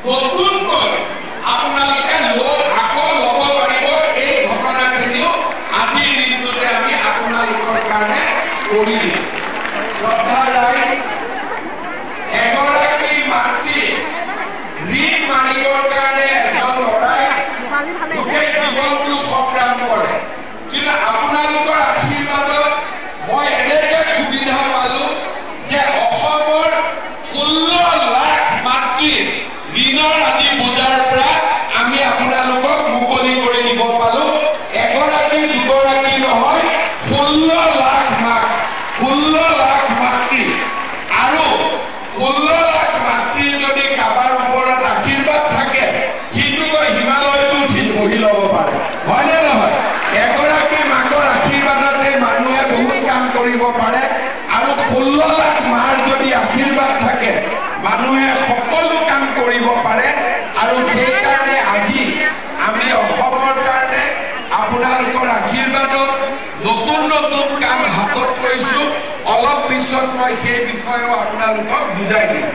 নতুনকৈ আপোনালোকে আকৌ ল'ব পাৰিব। এই ঘটনাখিনিও আজিৰ দিনটোতে আমি আপোনালোকৰ কাৰণে কৰি দিম। শ্ৰদ্ধা ৰাইজ, এগৰাকী মাতৃ ঋণ মাৰিবৰ কাৰণে এজন ল'ৰাই গোটেই জীৱনটো সংগ্ৰাম কৰে, কিন্তু আপোনালোকৰ আশীৰ্বাদত মই এনেকে সুবিধা পালো যে অসমৰ 16 লাখ মাতৃৰ ঋণৰ আজি বজাৰ পৰা আমি আপোনালোকক মুকলি কৰি দিব পালো। এগৰাকী দুগৰাকী নহয়, 16 লাখ মাতৃ। আৰু 16 লাখ মাতৃ যদি কাবাৰ ওপৰত আশীৰ্বাদ থাকে, সিটো হিমালয়টো উঠি বহি ল'ব পাৰে, হয়নে নহয়? এগৰাকী মাকৰ আশীৰ্বাদতে মানুহে বহুত কাম কৰিব পাৰে। আৰু 16 লাখ মাৰ যদি আশীৰ্বাদ থাকে, মানুহে সকলো কাম কৰিব পাৰে। আৰু সেইকাৰণে আজি আমি অসমৰ কাৰণে আপোনালোকৰ আশীৰ্বাদত নতুন নতুন কাম হাতত লৈছো। অলপ পিছত মই সেই বিষয়েও আপোনালোকক বুজাই দিম।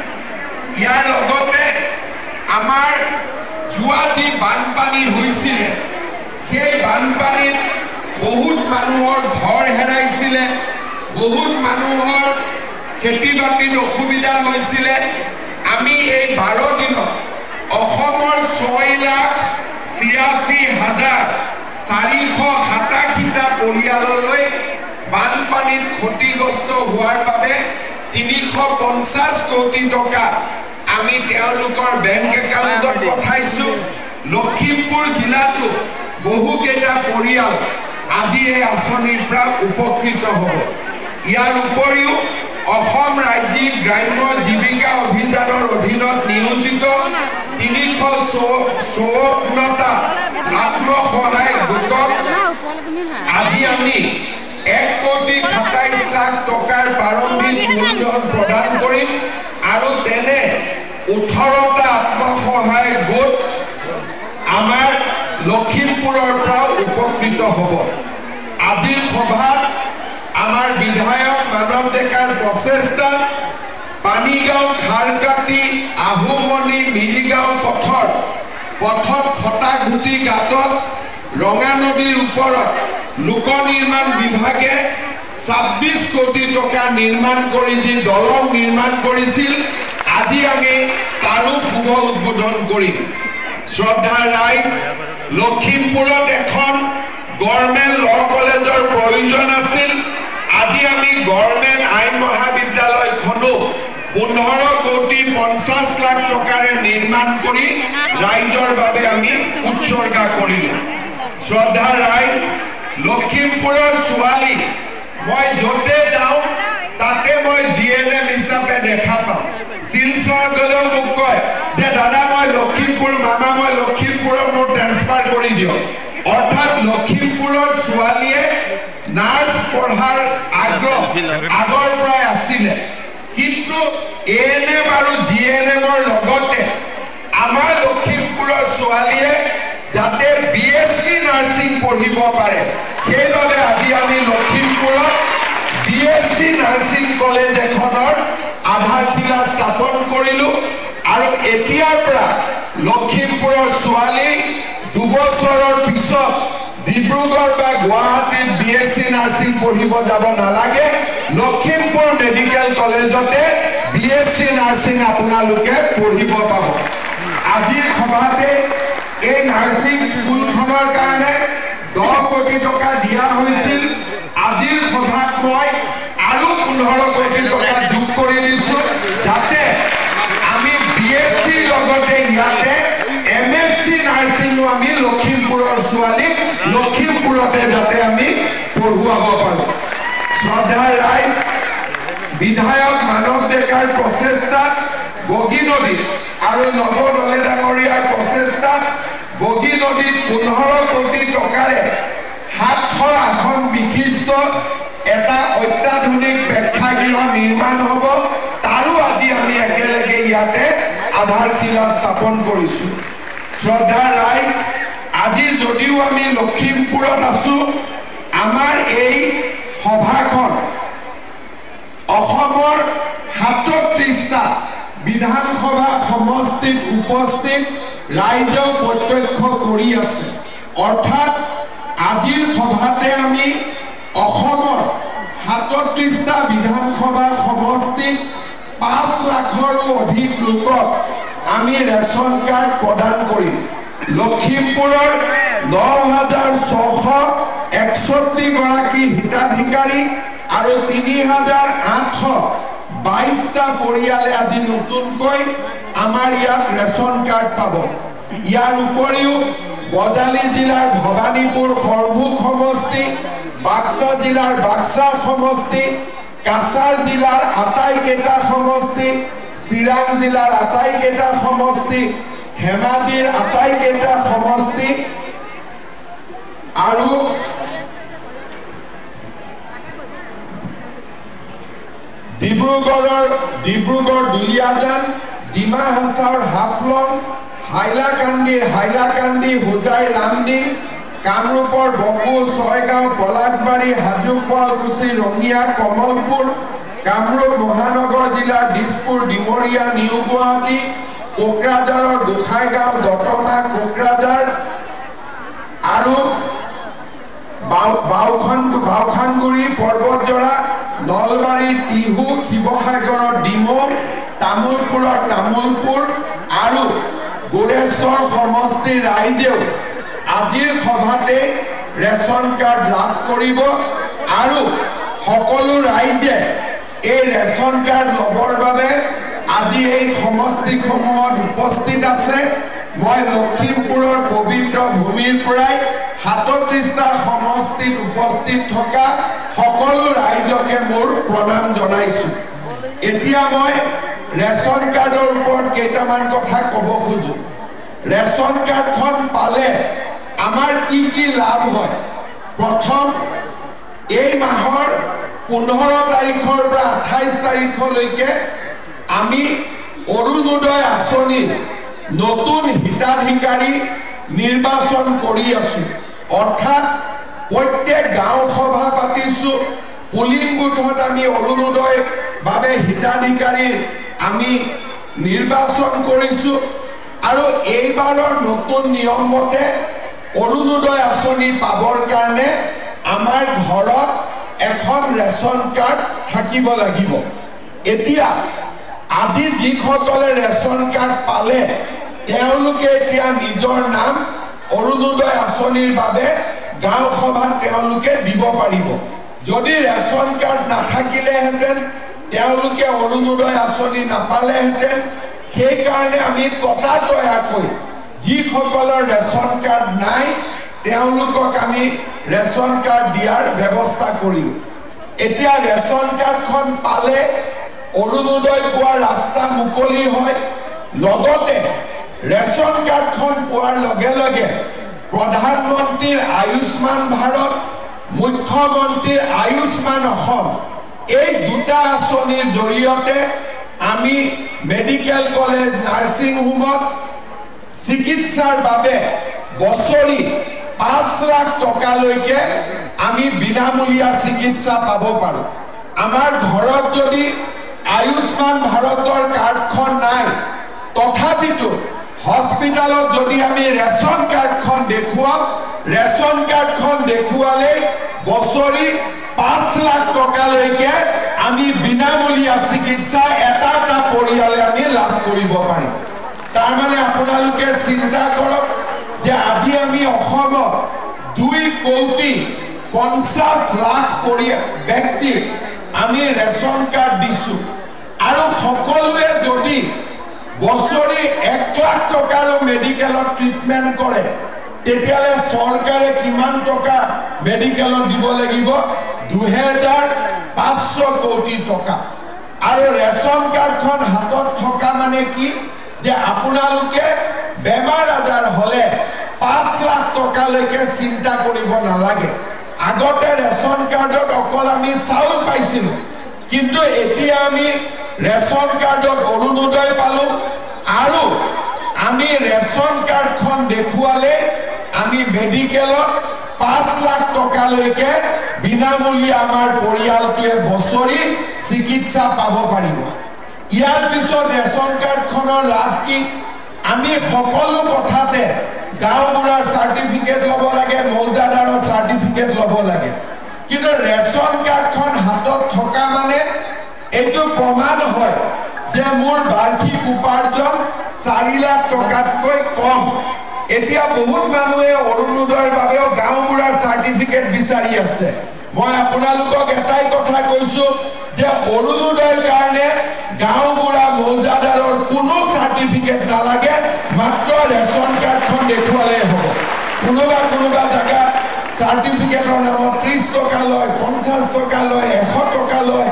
ইয়াৰ লগতে আমাৰ যোৱা যি বানপানী হৈছিলে, সেই বানপানীত বহুত মানুহৰ ঘৰ হেৰাইছিলে, বহুত মানুহৰ খেতি বাতিত অসুবিধা হৈছিলে। আমি এই 12 দিনত অসমৰ 6,86,487টা পৰিয়াললৈ বানপানীত ক্ষতিগ্ৰস্ত হোৱাৰ বাবে 350 কোটি টকা আমি তেওঁলোকৰ বেংক একাউণ্টত পঠাইছো। লখিমপুৰ জিলাতো বহুকেইটা পৰিয়াল আজি এই আঁচনিৰ পৰা উপকৃত হ'ব। ইয়াৰ উপৰিও অসম ৰাজ্যিক গ্ৰাম্য জীৱিকা অভিযানৰ অধীনত নিয়োজিত 354টা আত্মসহায়ক গোটক আজি আমি 1,27 লাখ টকাৰ প্ৰাৰম্ভিক মূলধন প্ৰদান কৰিম। আৰু তেনে 18টা আত্মসহায়ক গোট আমাৰ লখিমপুৰৰ পৰা উপকৃত হ'ব। আজিৰ সভাত আমাৰ বিধায়ক মানৱ ডেকাৰ প্ৰচেষ্টাত পানীগাঁও, খাৰকাটি, আহুমনি, মিৰিগাঁও পথত ফটাঘুটি গাঁতত ৰঙা নদীৰ ওপৰত লোক নিৰ্মাণ বিভাগে 26 কোটি টকা নিৰ্মাণ কৰি যি দলং নিৰ্মাণ কৰিছিল, আজি আমি তাৰো শুভ উদ্বোধন কৰিম। শ্ৰদ্ধা ৰাইজ, লখিমপুৰত এখন গভৰ্ণমেণ্ট ল' কলেজৰ প্ৰয়োজন আছিল। আজি আমি গভৰ্ণমেণ্ট আইন মহাবিদ্যালয়খনো 15 কোটি 50 লাখ টকাৰে নিৰ্মাণ কৰি ৰাইজৰ বাবে আমি উৎসৰ্গা কৰিলো। শ্ৰদ্ধা ৰাইজ, লখিমপুৰৰ ছোৱালী মই য'তে যাওঁ তাতে মই GNM হিচাপে দেখা পাওঁ। শিলচৰ গ'লেও মোক কয় যে দাদা মই লখিমপুৰ, মামা মই লখিমপুৰত মোৰ ট্ৰেন্সফাৰ কৰি দিয়ক। অৰ্থাৎ লখিমপুৰৰ ছোৱালীয়ে নাৰ্ছ পঢ়াৰ আগ্ৰহ আগৰ পৰাই আছিলে, কিন্তু ANM আৰু GNMৰ লগতে আমাৰ লখিমপুৰৰ ছোৱালীয়ে যাতে BSc নাৰ্ছিং পঢ়িব পাৰে, সেইবাবে আজি আমি লখিমপুৰত BSc নাৰ্ছিং কলেজ এখনৰ আধাৰশিলা স্থাপন কৰিলো। আৰু এতিয়াৰ পৰা লখিমপুৰৰ ছোৱালী 2 বছৰৰ পিছত ডিব্ৰুগড় বা গুৱাহাটীত BSc নাৰ্ছিং পঢ়িব যাব নালাগে। লখিমপুৰ মেডিকেল কলেজতে BSc নাৰ্ছিং আপোনালোকে পঢ়িব পাব। আজিৰ সভাতে এই নাৰ্ছিং স্কুলখনৰ কাৰণে 10 কোটি টকা দিয়া হৈছিল। আজিৰ সভাত মই আৰু 15 কোটি টকা যোগ কৰি দিছো, যাতে আমি BScৰ লগতে ইয়াতে MSc নাৰ্ছিঙো আমি লখিমপুৰৰ ছোৱালীক লখিমপুৰতে যাতে আমি পঢ়ুৱাব পাৰো। শ্ৰদ্ধা ৰাইজ, বিধায়ক মানৱ ডেকাৰ প্ৰচেষ্টাত বগী নদীত আৰু নৱ দলে ডাঙৰীয়াৰ প্ৰচেষ্টাত বগী নদীত 15 কোটি টকাৰে 700 আসন বিশিষ্ট এটা অত্যাধুনিক প্ৰেক্ষাগৃহ নিৰ্মাণ হ'ব। তাৰো আজি আমি একেলগে ইয়াতে আধাৰশিলা স্থাপন কৰিছো। শ্ৰদ্ধা ৰাইজ, আজি যদিও আমি লখিমপুৰত আছো, আমাৰ এই সভাখন অসমৰ 37টা বিধানসভা সমষ্টিত উপস্থিত ৰাইজেও প্ৰত্যক্ষ কৰি আছে। অৰ্থাৎ আজিৰ সভাতে আমি অসমৰ ৩৭টা বিধানসভা সমষ্টিত ৫ লাখৰো অধিক লোকক আমি ৰেচন কাৰ্ড প্ৰদান কৰিম। লখিমপুৰৰ ৯,৬৬১ গৰাকী হিতাধিকাৰী আৰু ৩,৮২২টা পৰিয়ালে আজি নতুনকৈ আমাৰ ইয়াত ৰেচন কাৰ্ড পাব। ইয়াৰ উপৰিও বজালী জিলাৰ ভৱানীপুৰ সৰভোগ সমষ্টি, বাক্সা জিলাৰ বাক্সা সমষ্টি, কাছাৰ জিলাৰ আটাইকেইটা সমষ্টি, চিৰাং জিলাৰ আটাইকেইটা সমষ্টি, ধেমাজিৰ আটাইকেইটা সমষ্টি আৰু ডিব্ৰুগড় দুলিয়াজান, ডিমা হাছাওৰ হাফলং, হাইলাকান্দি হোজাই ৰামদিং, কামৰূপৰ বকো, ছয়গাঁও, পলাশবাৰী, হাজো, শুৱালকুছি, ৰঙিয়া, কমলপুৰ, কামৰূপ মহানগৰ জিলাৰ দিছপুৰ, ডিমৰীয়া, নিউ গুৱাহাটী, কোকৰাঝাৰৰ গোসাইগাঁও, দতমা, কোকৰাঝাৰ আৰু বাওখানগুৰি, পৰ্বতজৰা, নলবাৰী, টিহু, শিৱসাগৰৰ ডিমৌ, তামুলপুৰৰ তামুলপুৰ আৰু গোৰেশ্বৰ সমষ্টিৰ ৰাইজেও আজিৰ সভাতে ৰেচন কাৰ্ড লাভ কৰিব আৰু সকলো ৰাইজে এই ৰেচন কাৰ্ড ল'বৰ বাবে আজি এই সমষ্টিসমূহত উপস্থিত আছে। মই লখিমপুৰৰ পবিত্ৰ ভূমিৰ পৰাই ৩৭টা সমষ্টিত উপস্থিত থকা সকলো ৰাইজকে মোৰ প্ৰণাম জনাইছো। এতিয়া মই ৰেচন কাৰ্ডৰ ওপৰত কেইটামান কথা ক'ব খোজো। ৰেচন কাৰ্ডখন পালে আমাৰ কি কি লাভ হয়? প্ৰথম, এই মাহৰ 15 তাৰিখৰ পৰা 28 তাৰিখলৈকে আমি অৰুণোদয় আঁচনিৰ নতুন হিতাধিকাৰী নিৰ্বাচন কৰি আছো। অৰ্থাৎ প্ৰত্যেক গাঁও সভা পাতিছো, পুলিং বুথত আমি অৰুণোদয় বাবে হিতাধিকাৰী আমি নিৰ্বাচন কৰিছো আৰু এইবাৰৰ নতুন নিয়ম মতে অৰুণোদয় আঁচনি পাবৰ কাৰণে আমাৰ ঘৰত এখন ৰেচন কাৰ্ড থাকিব লাগিব। এতিয়া আজি যিসকলে ৰেচন কাৰ্ড পালে তেওঁলোকে এতিয়া নিজৰ নাম অৰুণোদয় আঁচনিৰ বাবে গাঁও সভাত তেওঁলোকে দিব পাৰিব। যদি ৰেচন কাৰ্ড নাথাকিলেহেঁতেন তেওঁলোকে অৰুণোদয় আঁচনি নাপালেহেঁতেন। সেইকাৰণে আমি ততাতৈয়াকৈ যিসকলৰ ৰেচন কাৰ্ড নাই তেওঁলোকক আমি ৰেচন কাৰ্ড দিয়াৰ ব্যৱস্থা কৰিম। এতিয়া ৰেচন কাৰ্ডখন পালে অৰুণোদয় পোৱাৰ ৰাস্তা মুকলি হয়। লগতে ৰেচন কাৰ্ডখন পোৱাৰ লগে লগে প্ৰধানমন্ত্ৰীৰ আয়ুষ্মান ভাৰত, মুখ্যমন্ত্ৰীৰ আয়ুষ্মান অসম এই দুটা আঁচনিৰ জৰিয়তে আমি মেডিকেল কলেজ, নাৰ্ছিং হোমত চিকিৎসাৰ বাবে বছৰি 5 লাখ টকালৈকে আমি বিনামূলীয়া চিকিৎসা পাব পাৰো। আমাৰ ঘৰত যদি আয়ুষ্মান ভাৰতৰ কাৰ্ডখন নাই, তথাপিতো হস্পিটালত যদি আমি ৰেচন কাৰ্ডখন দেখুৱাও, ৰেচন কাৰ্ডখন দেখুৱালে বছৰি 5 লাখ টকালৈকে আমি বিনামূলীয়া চিকিৎসা এটা পৰিয়ালে আমি লাভ কৰিব পাৰিম। তাৰমানে আপোনালোকে চিন্তা কৰক যে আজি আমি অসমত 2,50,00,000 ব্যক্তিক আমি ৰেচন কাৰ্ড দিছো আৰু সকলোৱে যদি বছৰি 1 লাখ টকাৰো মেডিকেলত ট্ৰিটমেণ্ট কৰে তেতিয়াহ'লে চৰকাৰে কিমান টকা মেডিকেলত দিব লাগিব? 2,500 কোটি টকা। আৰু ৰেচন কাৰ্ডখন হাতত থকা মানে কি যে আপোনালোকে বেমাৰ আজাৰ হলে 5 লাখ টকালৈকে চিন্তা কৰিব নালাগে। আগতে ৰেচন কাৰ্ডত অকল আমি চাউল পাইছিলো, কিন্তু এতিয়া আমি ৰেচন কাৰ্ডত অৰুণোদয় পালো আৰু আমি ৰেচন কাৰ্ডখন দেখুৱালে আমি মেডিকেলত 5 লাখ টকালৈকে বিনামূলীয়া আমাৰ পৰিয়ালটোৱে বছৰি চিকিৎসা পাব পাৰিব। ইয়াৰ পিছত ৰেচন কাৰ্ডখনৰ লাভ কি আমি সকলো কথাতে গাঁওবুঢ়াৰ চাৰ্টিফিকেট ল'ব লাগে মৌজাদাৰৰ চাৰ্টিফিকেট ল'ব লাগে কিন্তু ৰেচন কাৰ্ডখন হাতত থকা মানে এইটো প্ৰমাণ হয় যে মোৰ বাৰ্ষিক উপাৰ্জন 4 লাখ টকাতকৈ কম এতিয়া বহুত মানুহে অৰুণোদয়ৰ বাবেও গাঁওবুঢ়াৰ চাৰ্টিফিকেট বিচাৰি আছে মই আপোনালোকক এটাই কথা কৈছো যে অৰুণোদয়ৰ কাৰণে গাঁওবুঢ়া মৌজাদাৰৰ কোনো চাৰ্টিফিকেট নালাগে মাত্ৰ ৰেচন কাৰ্ডখন দেখুৱালে হ'ব কোনোবা জায়গা চাৰ্টিফিকেটৰ নামত 30 টকা লয় 50 টকা লয় 100 টকা লয়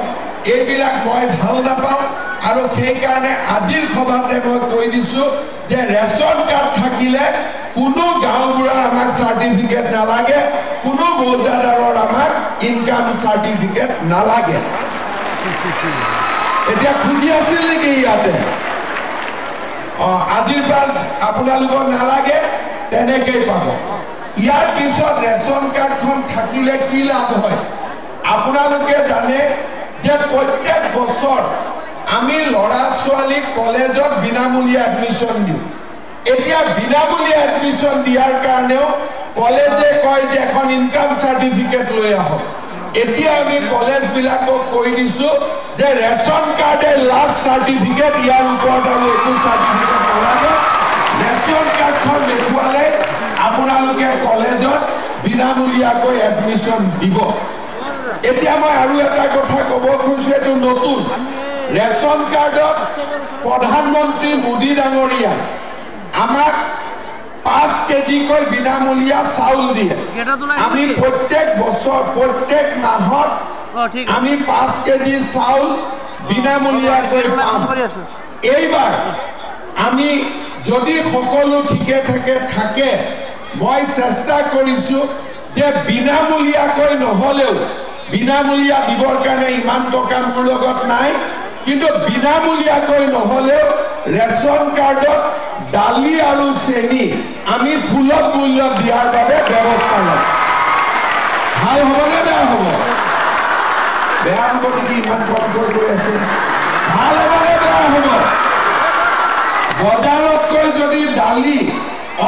এইবিলাক মই ভাল নাপাওঁ আৰু সেই কাৰণে আজিৰ সভাতে মই কৈ দিছো যে ৰেচন কাৰ্ড থাকিলে কোনো গাঁওবুঢ়াৰ আমাক চাৰ্টিফিকেট নালাগে কোনো মৌজাদাৰৰ আমাক ইনকাম চাৰ্টিফিকেট নালাগে এতিয়া খুজি আছিল নেকি ইয়াতে আজিৰ পৰা আপোনালোকৰ নালাগে তেনেকৈ পাব ইয়াৰ পিছত ৰেচন কাৰ্ডখন থাকিলে কি লাভ হয় আপোনালোকে জানে যে প্ৰত্যেক বছৰ আমি ল'ৰা ছোৱালীক কলেজত বিনামূলীয়া এডমিশ্যন দিওঁ এতিয়া বিনামূলীয়া এডমিশ্যন দিয়াৰ কাৰণেও কলেজে কয় যে এখন ইনকাম চাৰ্টিফিকেট লৈ আহক এতিয়া আমি কলেজবিলাকক কৈ দিছো যে ৰেচন কাৰ্ডে লাষ্ট চাৰ্টিফিকেট ইয়াৰ ওপৰত আৰু একো চাৰ্টিফিকেট নালাগে ৰেচন কাৰ্ডখন দেখুৱালে আপোনালোকে কলেজত বিনামূলীয়াকৈ এডমিশ্যন দিব এতিয়া মই আৰু এটা কথা ক'ব খুজিছো এইটো নতুন ৰেচন কাৰ্ডত প্ৰধানমন্ত্ৰী মোদী ডাঙৰীয়া আমাক 5 কেজিকৈ বিনামূলীয়া চাউল দিয়ে আমি প্ৰত্যেক বছৰ প্ৰত্যেক মাহত আমি 5 কেজি চাউল বিনামূলীয়াকৈ পাম এইবাৰ আমি যদি সকলো ঠিকে থাকে মই চেষ্টা কৰিছো যে বিনামূলীয়াকৈ নহলেও বিনামূলীয়া দিবৰ কাৰণে ইমান টকা মোৰ লগত নাই কিন্তু বিনামূলীয়াকৈ নহলেও ৰেচন কাৰ্ডত দালি আৰু চেনি আমি সুলভ মূল্য দিয়াৰ বাবে ব্যৱস্থা লম ভাল হ'বনে বেয়া হ'ব নেকি ইমান কমকৈ গৈ আছে ভাল হ'বনে বেয়া হ'ব বজাৰতকৈ যদি দালি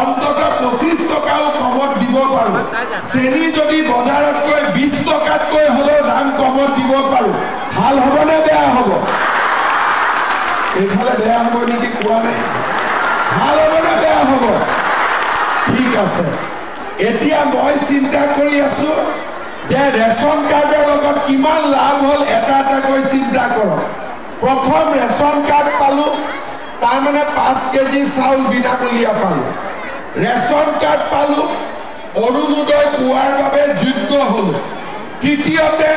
অন্তত 25 টকাও কমত দিব পাৰো চেনি যদি বজাৰতকৈ 20 টকাতকৈ হ'লেও দাম কমত দিব পাৰো ভাল হ'বনে বেয়া হ'ব এইফালে বেয়া হ'ব নেকি কোৱা নাই ভাল হ'বনে বেয়া হ'ব ঠিক আছে এতিয়া মই চিন্তা কৰি আছো যে ৰেচন কাৰ্ডৰ লগত কিমান লাভ হ'ল এটাকৈ চিন্তা কৰক প্ৰথম ৰেচন কাৰ্ড পালো তাৰ মানে 5 কেজি চাউল বিনামূলীয়া পালো ৰেচন কাৰ্ড পালো অৰুণোদয় পোৱাৰ বাবে যোগ্য হলো তৃতীয়তে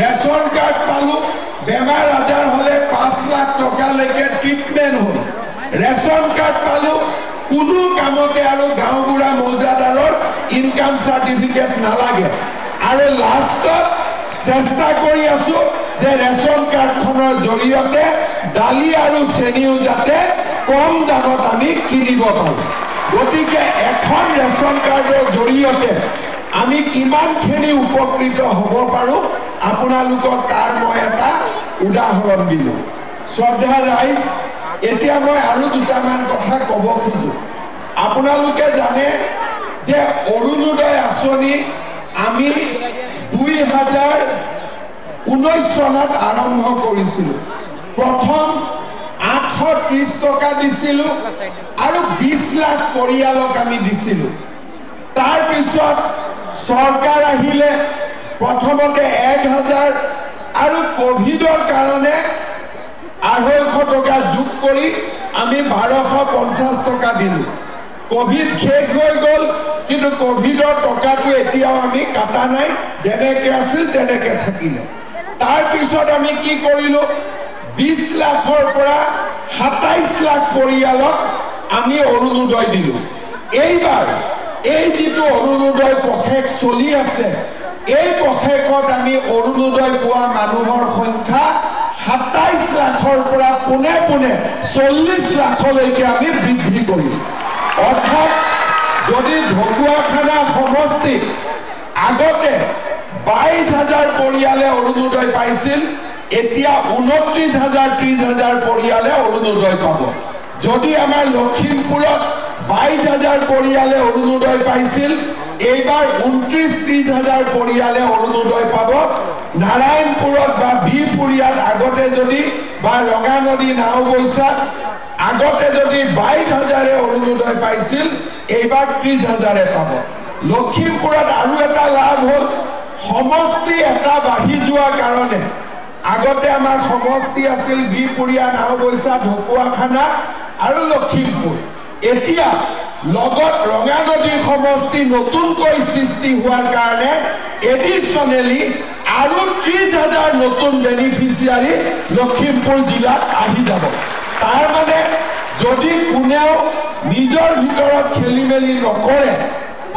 ৰেচন কাৰ্ড পালো বেমাৰ আজাৰ হলে 5 লাখ টকালৈকে ট্ৰিটমেণ্ট হ'ল ৰেচন কাৰ্ড পালো কোনো কামতে আৰু গাঁওবুঢ়া মৌজাদাৰৰ ইনকাম চাৰ্টিফিকেট নালাগে আৰু লাষ্টত চেষ্টা কৰি আছো যে ৰেচন কাৰ্ডখনৰ জৰিয়তে দালি আৰু চেনিও যাতে কম দামত আমি কিনিব পাৰো গতিকে এখন ৰেচন কাৰ্ডৰ জৰিয়তে আমি কিমানখিনি উপকৃত হ'ব পাৰো আপোনালোকক তাৰ মই এটা উদাহৰণ দিলো শ্ৰদ্ধা ৰাইজ এতিয়া মই আৰু দুটামান কথা ক'ব খোজো আপোনালোকে জানে যে অৰুণোদয় আঁচনি আমি 2019 চনত আৰম্ভ কৰিছিলো প্ৰথম 830 টকা দিছিলো আৰু 20 লাখ পৰিয়ালক আমি দিছিলো তাৰ পিছত চৰকাৰ আহিলে প্ৰথমতে 1000 আৰু কোভিডৰ কাৰণে 250 টকা যোগ কৰি আমি 1250 টকা দিলো কোভিড শেষ হৈ গ'ল কিন্তু কোভিডৰ টকাটো এতিয়াও আমি কাটা নাই যেনেকৈ আছিল তেনেকৈ থাকিলে তাৰ পিছত আমি কি কৰিলো 20 লাখৰ পৰা 27 লাখ পৰিয়ালক আমি অৰুণোদয় দিলো এইবাৰ এই যিটো অৰুণোদয় প্ৰশেক চলি আছে এই প্ৰশেকত আমি অৰুণোদয় পোৱা মানুহৰ সংখ্যা 27 লাখৰ পৰা পুনে 40 লাখলৈকে আমি বৃদ্ধি কৰিম অৰ্থাৎ যদি ঢকুৱাখানা সমষ্টিত আগতে 22,000 পৰিয়ালে অৰুণোদয় পাইছিল এতিয়া 29,000 30,000 পৰিয়ালে অৰুণোদয় পাব। যদি আমাৰ লখিমপুৰত 22,000 পৰিয়ালে অৰুণোদয় পাইছিল, এইবাৰ 29-30,000 পৰিয়ালে অৰুণোদয় পাব। নাৰায়ণপুৰত বা বিহপুৰীয়াত আগতে যদি বা ৰঙানদী নাওবৈচাত আগতে যদি 22,000 অৰুণোদয় পাইছিল, এইবাৰ 30,000 পাব। লখিমপুৰত আৰু এটা লাভ হ'ল, সমষ্টি এটা বাঢ়ি যোৱাৰ কাৰণে আগতে আমাৰ সমষ্টি আছিল বিহপুৰীয়া, নাওবৈচা, ঢকুৱাখানা আৰু লখিমপুৰ। এতিয়া লগত ৰঙানদী সমষ্টি নতুনকৈ সৃষ্টি হোৱাৰ কাৰণে এডিশ্যনেলি আৰু 30,000 নতুন বেনিফিচিয়াৰী লখিমপুৰ জিলাত আহি যাব। তাৰ মানে যদি কোনেও নিজৰ ভিতৰত খেলি মেলি নকৰে,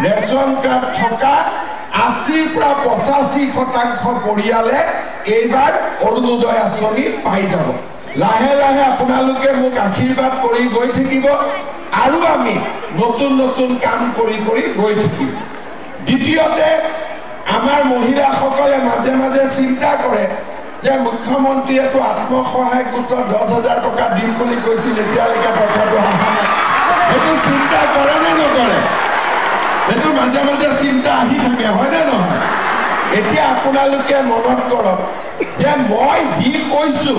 ৰেচন কাৰ্ড থকা 80 পৰা 85% পৰিয়ালে এইবাৰ অৰুণোদয় আঁচনি পাই যাব। লাহে লাহে আপোনালোকে মোক আশীৰ্বাদ কৰি গৈ থাকিব আৰু আমি নতুন নতুন কাম কৰি কৰি গৈ থাকিম। দ্বিতীয়তে, আমাৰ মহিলাসকলে মাজে মাজে চিন্তা কৰে যে মুখ্যমন্ত্ৰীয়েতো আত্মসহায়ক গোটত 10,000 টকা দিম বুলি কৈছিল, এতিয়ালৈকে টকাটো অহা নাই। সেইটো চিন্তা কৰে নে নকৰে? সেইটো মাজে মাজে চিন্তা আহি থাকে, হয়নে নহয়? এতিয়া আপোনালোকে মনত কৰক যে মই যি কৈছো,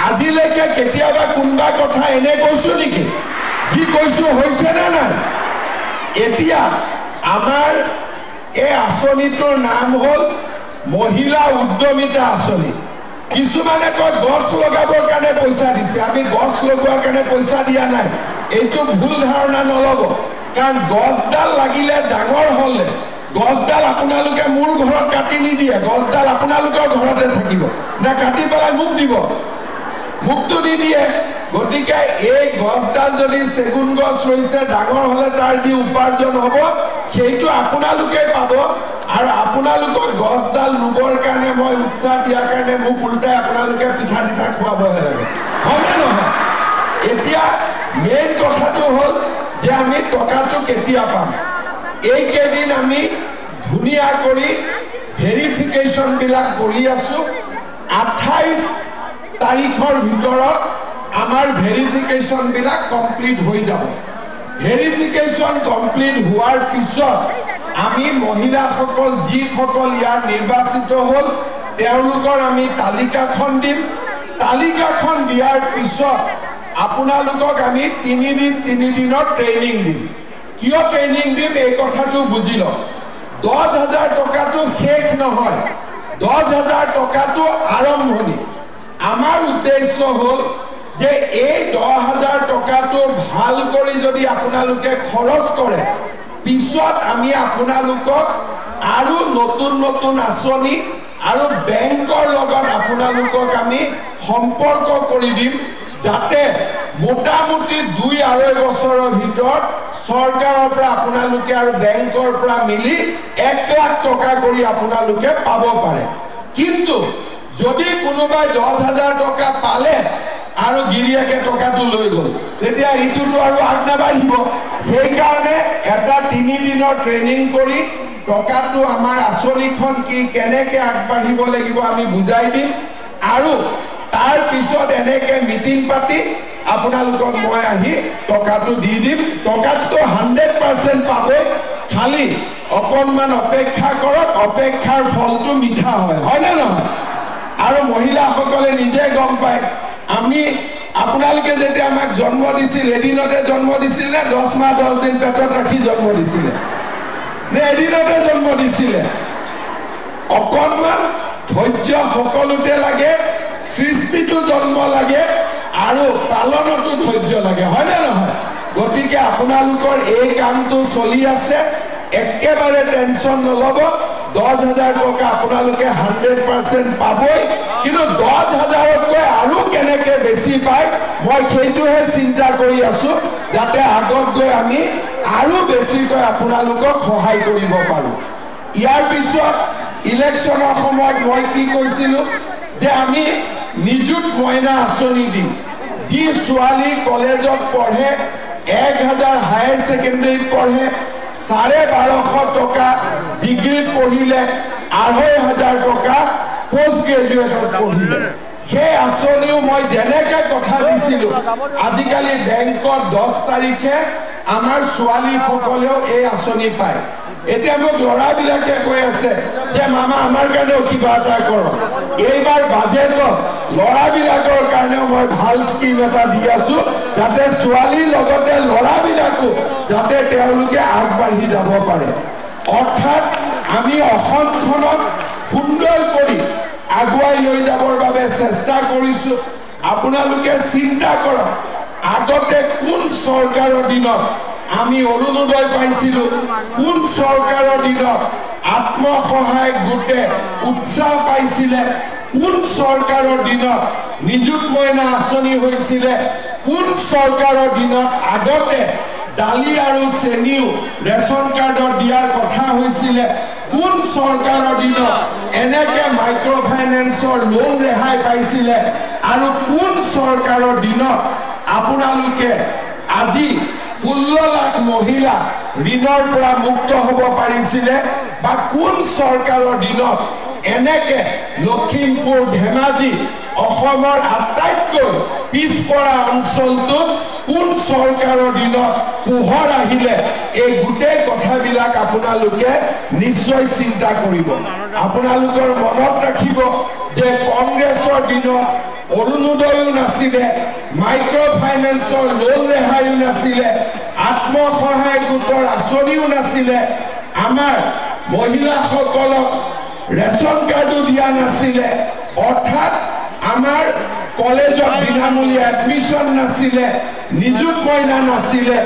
আজিলৈকে কেতিয়াবা কোনোবা কথা এনে কৈছো নেকি? যি কৈছো হৈছে নে নাই? এতিয়া আমাৰ এই আঁচনিটোৰ নাম হ'ল মহিলা উদ্যমিতা আঁচনি। কিছুমানে কয় গছ লগাবৰ কাৰণে পইচা দিছে। আমি গছ লগোৱাৰ কাৰণে পইচা দিয়া নাই, এইটো ভুল ধাৰণা নল'ব। কাৰণ গছডাল লাগিলে ডাঙৰ হ'লে, গছডাল আপোনালোকে মোৰ ঘৰত কাটি নিদিয়ে, গছডাল আপোনালোকৰ ঘৰতে থাকিব, না কাটি পেলাই মোক দিব? মোকতো নিদিয়ে। গতিকে এই গছডাল যদি চেগুন গছ ৰৈছে, ডাঙৰ হ'লে তাৰ যি উপাৰ্জন হ'ব সেইটো আপোনালোকে পাব। আৰু আপোনালোকক গছডাল ৰুবৰ কাৰণে মই উৎসাহ দিয়াৰ কাৰণে মোক উল্টাই আপোনালোকে পিঠা পিঠা খুৱাবহে লাগে, হয়নে নহয়? এতিয়া মেইন কথাটো হ'ল যে আমি টকাটো কেতিয়া পাম। এইকেইদিন আমি ধুনীয়া কৰি ভেৰিফিকেশ্যনবিলাক কৰি আছো। 28 তাৰিখৰ ভিতৰত আমাৰ ভেৰিফিকেশ্যনবিলাক কমপ্লিট হৈ যাব। ভেৰিফিকেশ্যন কমপ্লিট হোৱাৰ পিছত আমি মহিলাসকল যিসকল ইয়াৰ নিৰ্বাচিত হ'ল তেওঁলোকৰ আমি তালিকাখন দিম। তালিকাখন দিয়াৰ পিছত আপোনালোকক আমি 3 দিনৰ ট্ৰেইনিং দিম। কিয় ট্ৰেইনিং দিম এই কথাটো বুজি লওক। 10,000 টকাটো শেষ নহয়, 10,000 টকাটো আৰম্ভণি। আমাৰ উদ্দেশ্য হ'ল যে এই 10,000 টকাটো ভাল কৰি যদি আপোনালোকে খৰচ কৰে, পিছত আমি আপোনালোকক আৰু নতুন নতুন আঁচনি আৰু বেংকৰ লগত আপোনালোকক আমি সম্পৰ্ক কৰি দিম, যাতে মোটামুটি 2-2.5 বছৰৰ ভিতৰত চৰকাৰৰ পৰা আপোনালোকে আৰু বেংকৰ পৰা মিলি 1 লাখ টকা কৰি আপোনালোকে পাব পাৰে। কিন্তু যদি কোনোবাই 10,000 টকা পালে আৰু গিৰিয়াকে টকাটো লৈ গ'ল, তেতিয়া ইটোতো আৰু আগ নাবাঢ়িব। সেইকাৰণে এটা 3 দিনৰ ট্ৰেইনিং কৰি টকাটো আমাৰ আঁচনিখন কি কেনেকে আগবাঢ়িব লাগিব আমি বুজাই দিম। আৰু তাৰ পিছত এনেকে মিটিং পাতি আপোনালোকক মই আহি টকাটো দি দিম। টকাটো 100% পাবই, খালি অকণমান অপেক্ষা কৰক, অপেক্ষাৰ ফলটো মিঠা হয়, হয়নে নহয়? আৰু মহিলাসকলে নিজে গম পায়। আমি আপোনালোকে যেতিয়া আমাক জন্ম দিছিল, এদিনতে জন্ম দিছিল নে 10 মাহ 10 দিন পেটত ৰাখি জন্ম দিছিলে, নে এদিনতে জন্ম দিছিলে? অকণমান ধৈৰ্য সকলোতে লাগে, সৃষ্টিটো জন্ম লাগে আৰু পালনতো ধৈৰ্য লাগে, হয়নে নহয়? গতিকে আপোনালোকৰ এই কামটো চলি আছে, একেবাৰে টেনশ্যন নল'ব। 10,000 টকা আপোনালোকে 100% পাবই, কিন্তু 10,000তকৈ আৰু কেনেকে বেছি পায় মই সেইটোহে চিন্তা কৰি আছো, যাতে আগত গৈ আমি আৰু বেছিকৈ আপোনালোকক সহায় কৰিব পাৰোঁ। ইয়াৰ পিছত ইলেকশ্যনৰ সময়ত মই কি কৈছিলো যে আমি নিযুত মইনা আঁচনি দিম। যি ছোৱালী কলেজত পঢ়ে, 1,000 হায়াৰ ছেকেণ্ডেৰীত পঢ়ে, 1250 টকা ডিগ্ৰীত পঢ়িলে, 2,500 টকা পোষ্ট গ্ৰেজুৱেটত পঢ়িলে। সেই আঁচনিও মই যেনেকে কথা দিছিলো আজিকালি বেংকত 10 তাৰিখে আমাৰ ছোৱালীসকলেও এই আঁচনি পায় এতিয়া মোক ল'ৰাবিলাকে কৈ আছে যে মামা আমাৰ কাৰণেও কিবা এটা কৰক এইবাৰ বাজেটত ল'ৰাবিলাকৰ কাৰণেও মই ভাল স্কিম এটা দি আছো যাতে ছোৱালীৰ লগতে ল'ৰাবিলাকো যাতে তেওঁলোকে আগবাঢ়ি যাব পাৰে অৰ্থাৎ আমি অসমখনক সুন্দৰ কৰি আগুৱাই লৈ যাবৰ বাবে চেষ্টা কৰিছো আপোনালোকে চিন্তা কৰক আগতে কোন চৰকাৰৰ দিনত আমি অৰুণোদয় পাইছিলো কোন চৰকাৰৰ দিনত আত্মসহায়ক গোটে উৎসাহ পাইছিলে কোন চৰকাৰৰ দিনত নিযুত মইনা আঁচনি হৈছিলে কোন চৰকাৰৰ দিনত আগতে দালি আৰু চেনিও ৰেচন কাৰ্ডত দিয়াৰ কথা হৈছিলে কোন চৰকাৰৰ দিনত এনেকে মাইক্ৰ ফাইনেন্সৰ লোন ৰেহাই পাইছিলে আৰু কোন চৰকাৰৰ দিনত আপোনালোকে আজি 16 লাখ মহিলা ঋণৰ পৰা মুক্ত হ'ব পাৰিছিলে বা কোন চৰকাৰৰ দিনত এনেকে লখিমপুৰ ধেমাজি অসমৰ আটাইতকৈ পিছপৰা অঞ্চলটোত কোন চৰকাৰৰ দিনত পোহৰ আহিলে এই গোটেই কথাবিলাক আপোনালোকে নিশ্চয় চিন্তা কৰিব আপোনালোকৰ মনত ৰাখিব যে কংগ্ৰেছৰ দিনত অৰুণোদয়ো নাছিলে মাইক্ৰ ফাইনেন্সৰ লোন ৰেহাইও নাছিলে আত্মসহায়ক গোটৰ আঁচনিও নাছিলে আমাৰ মহিলাসকলক ৰেচন কাৰ্ডো দিয়া নাছিলে অৰ্থাৎ আমাৰ কলেজত বিনামূলীয়া এডমিশ্যন নাছিলে নিযুত মইনা নাছিলে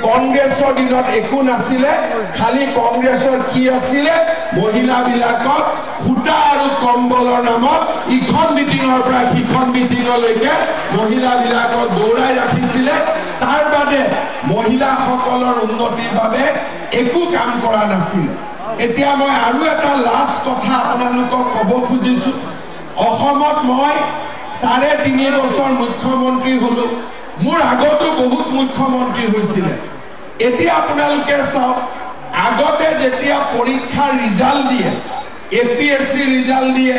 কংগ্ৰেছৰ দিনত একো নাছিলে খালি কংগ্ৰেছৰ কি আছিলে মহিলাবিলাকক সূতা আৰু কম্বলৰ নামত ইখন মিটিঙৰ পৰা সিখন মিটিঙলৈকে মহিলাবিলাকক দৌৰাই ৰাখিছিলে তাৰ বাদে মহিলাসকলৰ উন্নতিৰ বাবে একো কাম কৰা নাছিলে এতিয়া মই আৰু এটা লাষ্ট কথা আপোনালোকক ক'ব খুজিছো অসমত মই 3.5 বছৰ মুখ্যমন্ত্ৰী হলো মোৰ আগতো বহুত মুখ্যমন্ত্ৰী হৈছিলে এতিয়া আপোনালোকে চাওক আগতে যেতিয়া পৰীক্ষাৰ ৰিজাল্ট দিয়ে এপিএসসি ৰিজাল্ট দিয়ে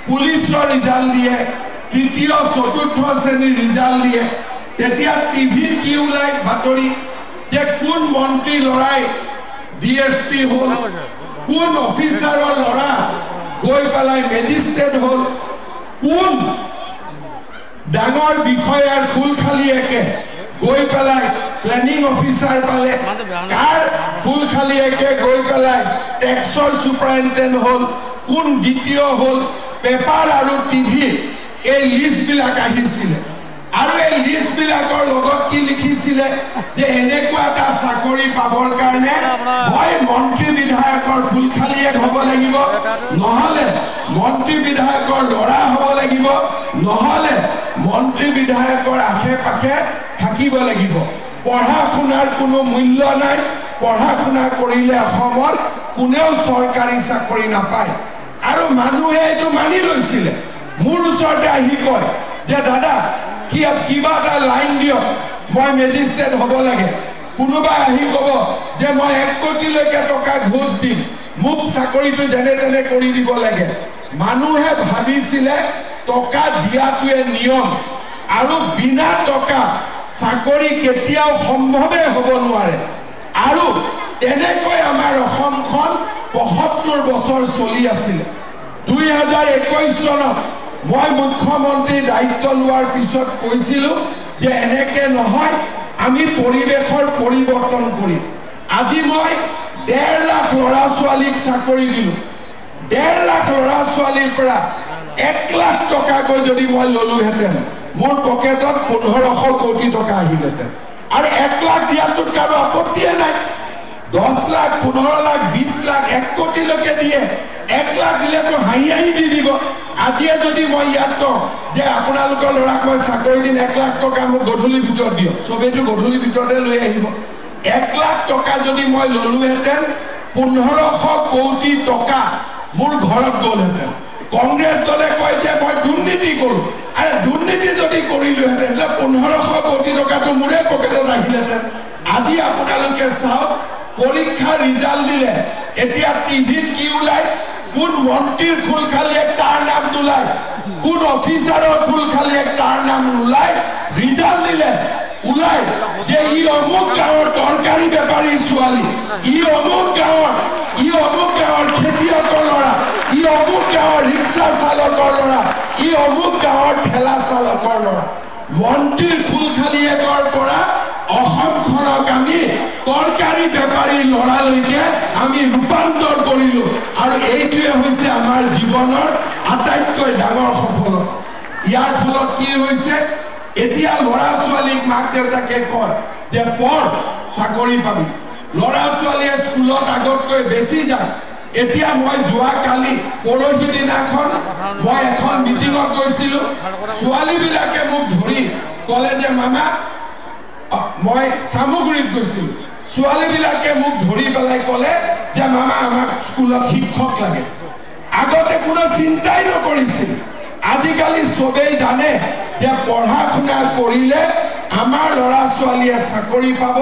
পুলিচৰ ৰিজাল্ট দিয়ে তৃতীয় চতুৰ্থ শ্ৰেণীৰ ৰিজাল্ট দিয়ে তেতিয়া টিভিত কি ওলাই বাতৰি যে কোন মন্ত্ৰী লৰাই ডিএসপি হল কোন অফিচাৰৰ লৰা গৈ পেলাই মেজিষ্ট্ৰেট হল কোন ডাঙৰ বিষয়াৰ ফুলখালিয়েকে গৈ পেলাই প্লেনিং অফিচাৰ পালে কাৰ ফুলখালিয়েকে গৈ পেলাই টেক্সৰ সুপাৰিনটেণ্ডেণ্ট হল কোন দ্বিতীয় হল পেপাৰ আৰু টিভি এই লিষ্টবিলাক আহিছিলে আৰু এই লিষ্টবিলাকৰ লগত কি লিখিছিলে যে এনেকুৱা এটা চাকৰি পাবৰ কাৰণে হয় মন্ত্ৰী বিধায়কৰ ফুলখালিয়েক হ'ব লাগিব নহলে মন্ত্ৰী বিধায়কৰ ল'ৰা হ'ব লাগিব নহলে মন্ত্ৰী বিধায়কৰ আশে পাশে থাকিব লাগিব পঢ়া শুনাৰ কোনো মূল্য নাই পঢ়া শুনা কৰিলে অসমত কোনেও চৰকাৰী চাকৰি নাপায় আৰু মানুহে এইটো মানি লৈছিলে মোৰ ওচৰতে আহি কয় যে দাদা কিবা এটা লাইন দিয়ক মই মেজিষ্ট্ৰেট হ'ব লাগে কোনোবা আহি ক'ব যে মই 1 কোটিলৈকে টকা ঘোষ দিম মোক চাকৰিটো যেনে তেনে কৰি দিব লাগে মানুহে ভাবিছিলে টকা দিয়াটোৱে নিয়ম আৰু বিনা টকা চাকৰি কেতিয়াও সম্ভৱে হ'ব নোৱাৰে আৰু তেনেকৈ আমাৰ অসমখন ৭৫ বছৰ চলি আছিল 2021 চনত মই মুখ্যমন্ত্ৰীৰ দায়িত্ব লোৱাৰ পিছত কৈছিলো যে এনেকে নহয় আমি পৰিৱেশৰ পৰিৱৰ্তন কৰিম আজি মই 1.5 লাখ ল'ৰা ছোৱালীক চাকৰি দিলো 1.5 লাখ ল'ৰা ছোৱালীৰ পৰা 1 লাখ টকাকৈ যদি মই ললোহেঁতেন মোৰ পকেটত 1500 কোটি টকা আহিলেহেঁতেন আৰু 1 লাখ দিয়াটোত কাৰো আপত্তিয়ে নাই 10 লাখ 15 লাখ 20 লাখ 1 কোটিলৈকে দিয়ে 1 লাখ দিলেতো হাঁহি দি দিব আজিয়ে যদি মই ইয়াত কওঁ যে আপোনালোকৰ ল'ৰাক মই চাকৰি দিম 1 লাখ টকা মোক গধূলিৰ ভিতৰত দিয়ক চবেইটো গধূলিৰ ভিতৰতে লৈ আহিব 1 লাখ টকা যদি মই ললোহেঁতেন 1500 কোটি টকা মোৰ ঘৰত গ'লহেঁতেন কংগ্ৰেছ দলে কয় যে মই দুৰ্নীতি কৰোঁ আৰু দুৰ্নীতি যদি কৰিলোহেঁতেন 1500 কোটি টকাটো মোৰে পকেটত আহিলেহেঁতেন আজি আপোনালোকে চাওক পৰীক্ষা ৰিজাল্ট দিলে এতিয়া টিভিত কি ওলাই কোন মন্ত্রীর খুল খালিয়ে তার নাম নোলায়, কোন অফিসারের খুল খালিয়ে তার নাম নোলায়, রিজাল্ট দিলে ওলাই যে ই অমুক গাঁৱৰ তৰকাৰী বেপাৰী ছোৱালী, ই অমুক গাঁৱৰ খেতিয়কৰ ল'ৰা, ই অমুক গাঁৱৰ ৰিক্সা চালকৰ ল'ৰা, ই অমুক গাঁৱৰ ঠেলা চালকৰ ল'ৰা। মন্ত্ৰীৰ খুল খালিয়েকৰ পৰা অসমখনক আমি তৰকাৰী বেপাৰী ল'ৰালৈকে আমি ৰূপান্তৰ কৰিলো, আৰু এইটোৱে হৈছে আমাৰ জীৱনৰ আটাইতকৈ ডাঙৰ সফলতা। ইয়াৰ ফলত কি হৈছে, এতিয়া ল'ৰা ছোৱালীক মাক দেউতাকে কয় যে পঢ় চাকৰি পাবি, ল'ৰা ছোৱালীয়ে স্কুলত আগতকৈ বেছি যায়। এতিয়া মই যোৱা কালি পৰহি দিনাখন মই এখন মিটিঙত গৈছিলো, ছোৱালীবিলাকে মোক ধৰি ক'লে যে মামা, মই চামগুৰিত গৈছিলো, ছোৱালীবিলাকে মোক ধৰি পেলাই ক'লে যে মামা আমাক স্কুলত শিক্ষক লাগে। আগতে কোনো চিন্তাই নকৰিছিল, আজিকালি চবেই জানে যে পঢ়া শুনা কৰিলে আমাৰ ল'ৰা ছোৱালীয়ে চাকৰি পাব।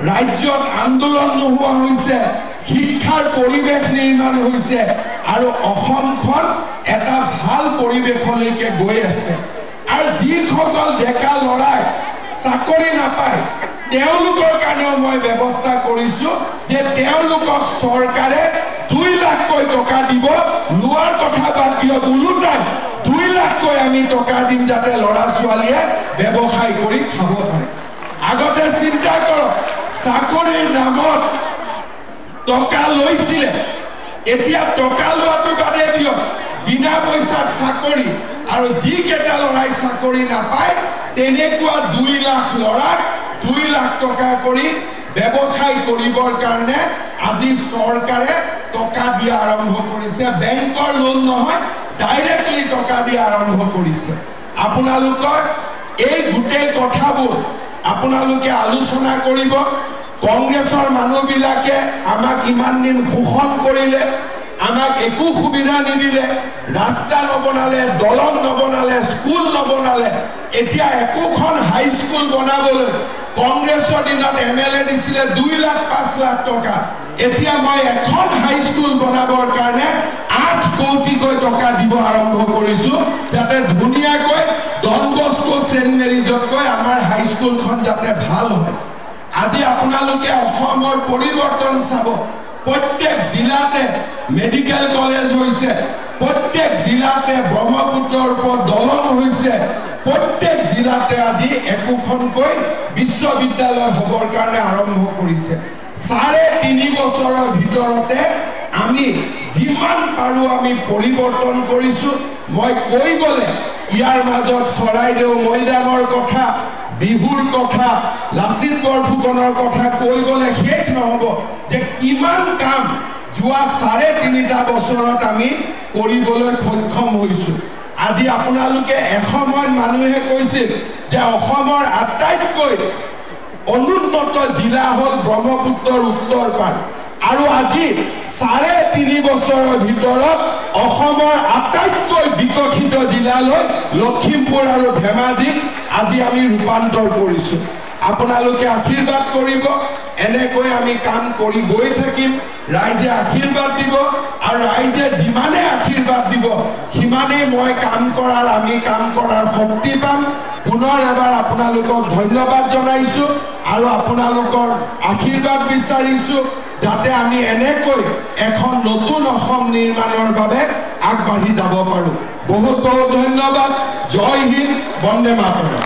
ৰাজ্যত আন্দোলন নোহোৱা হৈছে, শিক্ষাৰ পৰিৱেশ নিৰ্মাণ হৈছে, আৰু অসমখন এটা ভাল পৰিৱেশলৈকে গৈ আছে। আৰু যিসকল ডেকা ল'ৰাই চাকৰি নাপায় তেওঁলোকৰ কাৰণেও মই ব্যৱস্থা কৰিছো যে তেওঁলোকক চৰকাৰে 2 লাখকৈ টকা দিব। লোৱাৰ কথা বাদ দিয়ক, ওলোটাই 2 লাখকৈ আমি টকা দিম যাতে ল'ৰা ছোৱালীয়ে ব্যৱসায় কৰি খাব পাৰে। আগতে চিন্তা কৰক, চাকৰিৰ নামত টকা লৈছিলে, এতিয়া টকা লোৱাটো বাদে দিয়ক, বিনা পইচাত চাকৰি, আৰু যিকেইটা ল'ৰাই চাকৰি নাপায় তেনেকুৱা 2 লাখ ল'ৰাক 2 লাখ টকা কৰি ব্যৱসায় কৰিবৰ কাৰণে আজি চৰকাৰে টকা দিয়া আৰম্ভ কৰিছে। বেংকৰ লোন নহয়, ডাইৰেক্টলি টকা দিয়া আৰম্ভ কৰিছে। আপোনালোকৰ এই গোটেই কথাবোৰ আপোনালোকে আলোচনা কৰিব। কংগ্ৰেছৰ মানুহবিলাকে আমাক ইমান দিন শোষণ কৰিলে, আমাক একো সুবিধা নিদিলে, ৰাস্তা নবনালে, দলং নবনালে, স্কুল নবনালে। এতিয়া একোখন হাইস্কুল বনাবলৈ কংগ্ৰেছৰ দিনত MLA দিছিলে 2 লাখ 5 লাখ টকা। এতিয়া মই এখন হাইস্কুল বনাবৰ কাৰণে 8 কোটিকৈ টকা দিব আৰম্ভ কৰিছো, যাতে ধুনীয়াকৈ ডন বস্কো সেন্ট মেৰিজতকৈ আমাৰ হাইস্কুলখন যাতে ভাল হয়। আজি আপোনালোকে অসমৰ পৰিৱৰ্তন চাব, প্ৰত্যেক জিলাতে মেডিকেল কলেজ হৈছে, প্ৰত্যেক জিলাতে ব্ৰহ্মপুত্ৰৰ ওপৰত দলং হৈছে, প্ৰত্যেক জিলাতে আজি একোখনকৈ বিশ্ববিদ্যালয় হ'বৰ কাৰণে আৰম্ভ কৰিছে। 3.5 বছৰৰ ভিতৰতে আমি যিমান পাৰো আমি পৰিৱৰ্তন কৰিছো। মই কৈ গ'লে ইয়াৰ মাজত চৰাইদেউ মৈদামৰ কথা, বিহুৰ কথা, লাচিত বৰফুকনৰ কথা কৈ গ'লে শেষ নহ'ব যে কিমান কাম যোৱা 3.5 বছৰত আমি কৰিবলৈ সক্ষম হৈছো। আজি আপোনালোকে এসময়ত মানুহে কৈছিল যে অসমৰ আটাইতকৈ অনুন্নত জিলা হ'ল ব্ৰহ্মপুত্ৰৰ উত্তৰ পাৰ, আৰু আজি 3.5 বছৰৰ ভিতৰত অসমৰ আটাইতকৈ বিকশিত জিলালৈ লখিমপুৰ আৰু ধেমাজিক আজি আমি ৰূপান্তৰ কৰিছো। আপোনালোকে আশীৰ্বাদ কৰিব, এনেকৈ আমি কাম কৰি গৈ থাকিম। ৰাইজে আশীৰ্বাদ দিব, আৰু ৰাইজে যিমানে আশীৰ্বাদ দিব সিমানেই আমি কাম কৰাৰ শক্তি পাম। পুনৰ এবাৰ আপোনালোকক ধন্যবাদ জনাইছো, আৰু আপোনালোকৰ আশীৰ্বাদ বিচাৰিছো যাতে আমি এনেকৈ এখন নতুন অসম নিৰ্মাণৰ বাবে আগবাঢ়ি যাব পাৰো। বহুত বহুত ধন্যবাদ। জয় হিন্দ, বন্দে মাতৰম।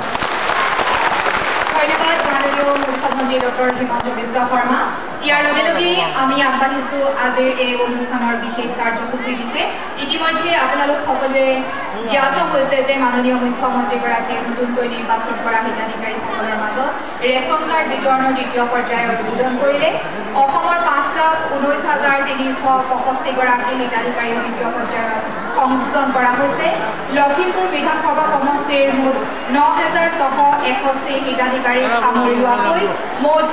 ধন্যবাদ মাননীয় মুখ্যমন্ত্ৰী ডক্টৰ হিমন্ত বিশ্ব শৰ্মা। ইয়াৰ লগে লগে আমি আগবাঢ়িছো আজিৰ এই অনুষ্ঠানৰ বিশেষ কাৰ্যসূচীৰ দিশে। ইতিমধ্যে আপোনালোক সকলোৱে জ্ঞাত হৈছে যে মাননীয় মুখ্যমন্ত্ৰীগৰাকীয়ে নতুনকৈ নিৰ্বাচন কৰা হিতাধিকাৰীসকলৰ মাজত ৰেচন কাৰ্ড বিতৰণৰ 2য় পৰ্যায়ৰ উদ্বোধন কৰিলে। অসমৰ 5,19,365 গৰাকী হিতাধিকাৰীৰ 2য় পৰ্যায়ত সংযোজন কৰা হৈছে। লখিমপুৰ বিধানসভা সমষ্টিৰ মুঠ 9,661 হিতাধিকাৰীক সামৰি লোৱাকৈ মুঠ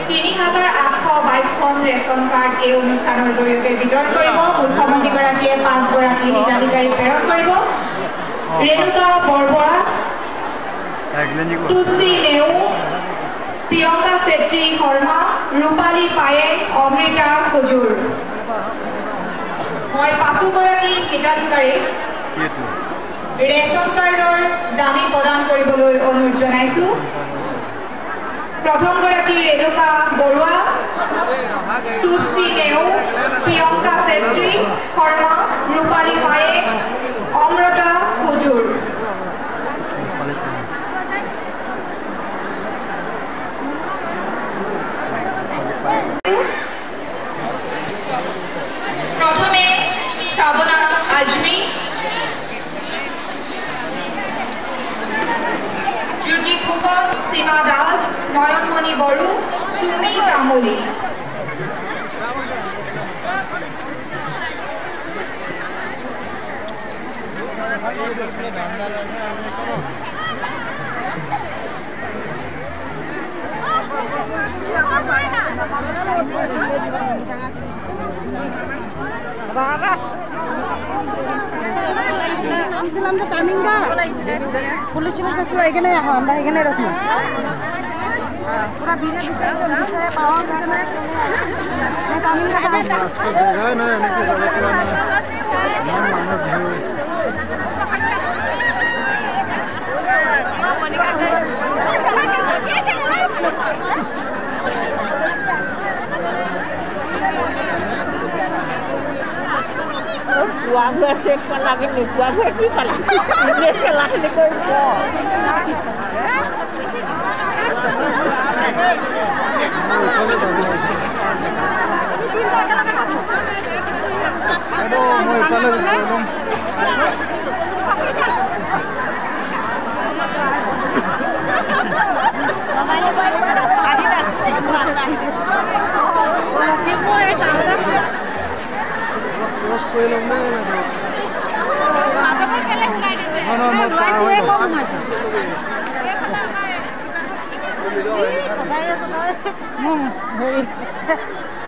3,822খন ৰেচন কাৰ্ড এই অনুষ্ঠানৰ জৰিয়তে বিতৰণ কৰিব। মুখ্যমন্ত্ৰীগৰাকীয়ে 5 গৰাকী হিতাধিকাৰীক প্ৰেৰণ কৰিব। ৰেণুকা বৰবৰা, তুষ্টি নেও, প্ৰিয়ংকা চেত্ৰী শৰ্মা, ৰূপালী পায়েং, অমৃতা কুজুৰ। মই 5গৰাকী হিতাধিকাৰী ৰেচন কাৰ্ডৰ দাবী প্ৰদান কৰিবলৈ অনুৰোধ জনাইছো। প্ৰথমগৰাকী ৰেণুকা বৰুৱা, তুষ্টি নেও, প্ৰিয়ংকা চেত্ৰী শৰ্মা, ৰূপালী পায়েক, অমৃতা কুজুৰ। প্রথমে শ্রাবণা আজমি, জ্যোতি ফুকন, সীমা দাস, নয়নমণি বড়ু, সুমি তামুলী। পুলিশ লাগছিল এখানে আমরা এখানে রাখবো পুরা বিনা বিষয়ে পাওয়া গেছে Kuah cek lagi nih, kuah di mana? Ini kelas ni kau itu. Aduh, mau kalau